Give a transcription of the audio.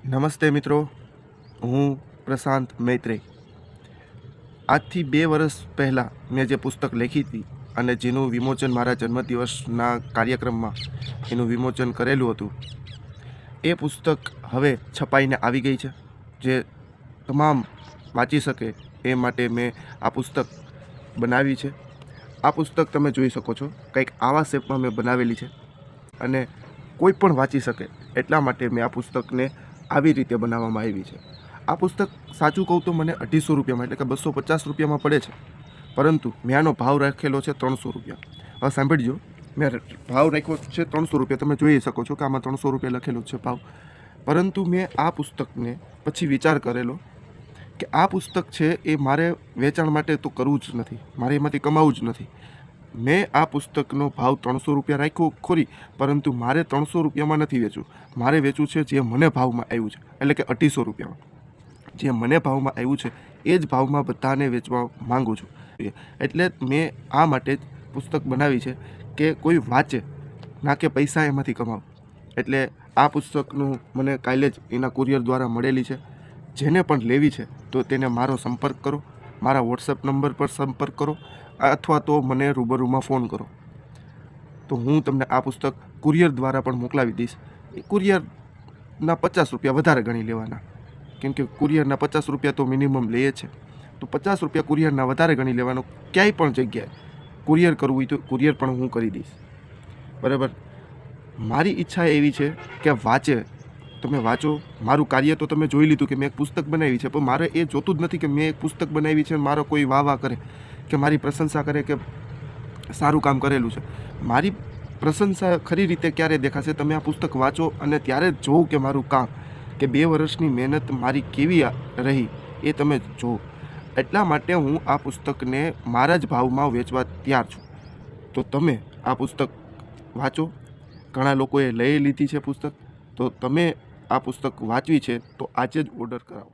નમસ્તે મિત્રો, હું પ્રશાંત મૈત્રેય. આજથી 2 વર્ષ પહેલાં મેં જે પુસ્તક લખી હતી અને જેનું વિમોચન મારા જન્મદિવસના કાર્યક્રમમાં એનું વિમોચન કરેલું હતું, એ પુસ્તક હવે છપાઈને આવી ગઈ છે. જે તમામ વાંચી શકે એ માટે મેં આ પુસ્તક બનાવી છે. આ પુસ્તક તમે જોઈ શકો છો, કંઈક આવા શેપમાં મેં બનાવેલી છે અને કોઈ પણ વાંચી શકે એટલા માટે મેં આ પુસ્તકને આવી રીતે બનાવવામાં આવી છે. આ પુસ્તક સાચું કહું તો મને 250 રૂપિયામાં એટલે કે 250 રૂપિયામાં પડે છે, પરંતુ મેં આનો ભાવ રાખેલો છે 300 રૂપિયા. હવે સાંભળજો, મેં ભાવ રાખ્યો છે 300 રૂપિયા. તમે જોઈ શકો છો કે આમાં 300 રૂપિયા લખેલું છે ભાવ. પરંતુ મેં આ પુસ્તકને પછી વિચાર કરેલો કે આ પુસ્તક છે એ મારે વેચાણ માટે તો કરવું જ નથી, મારે એમાંથી કમાવું જ નથી. મેં આ પુસ્તકનો ભાવ 300 રૂપિયા રાખ્યો ખોરી, પરંતુ મારે 300 રૂપિયામાં નથી વેચવું. મારે વેચવું છે જે મને ભાવમાં આવ્યું છે, એટલે કે 250 રૂપિયામાં. જે મને ભાવમાં આવ્યું છે એ જ ભાવમાં બધાને વેચવા માગું છું. એટલે મેં આ માટે જ પુસ્તક બનાવી છે કે કોઈ વાંચે, ના કે પૈસા એમાંથી કમાવ. એટલે આ પુસ્તકનું મને કાલે જ એના કુરિયર દ્વારા મળેલી છે. જેને પણ લેવી છે તો તેને મારો સંપર્ક કરો, મારા વોટ્સએપ નંબર પર સંપર્ક કરો અથવા તો મને રૂબરૂમાં ફોન કરો, તો હું તમને આ પુસ્તક કુરિયર દ્વારા પણ મોકલાવી દઈશ. એ કુરિયરના 50 રૂપિયા વધારે ગણી લેવાના, કેમ કે કુરિયરના 50 રૂપિયા તો મિનિમમ લઈએ છે, તો 50 રૂપિયા કુરિયરના વધારે ગણી લેવાનો. ક્યાંય પણ જગ્યાએ કુરિયર કરવું હોય તો કુરિયર પણ હું કરી દઈશ, બરાબર. મારી ઈચ્છા એવી છે કે વાંચે, તમે વાંચો. મારું કાર્ય તો તમે જોઈ લીધું કે મેં એક પુસ્તક બનાવી છે, પણ મારે એ જોતું જ નથી કે મેં એક પુસ્તક બનાવી છે મારો કોઈ વાહ કરે કે મારી પ્રશંસા કરે કે સારું કામ કરેલું છે. મારી પ્રશંસા ખરી રીતે ક્યારે દેખાશે? તમે આ પુસ્તક વાંચો અને ત્યારે જ જોઉં કે મારું કામ, કે 2 વર્ષની મહેનત મારી કેવી રહી એ તમે જુઓ. એટલા માટે હું આ પુસ્તકને મારા જ ભાવમાં વેચવા તૈયાર છું. તો તમે આ પુસ્તક વાંચો. ઘણા લોકોએ લઈ લીધી છે પુસ્તક, તો તમે આ પુસ્તક વાંચવી છે તો આજે જ ઓર્ડર કરાવો.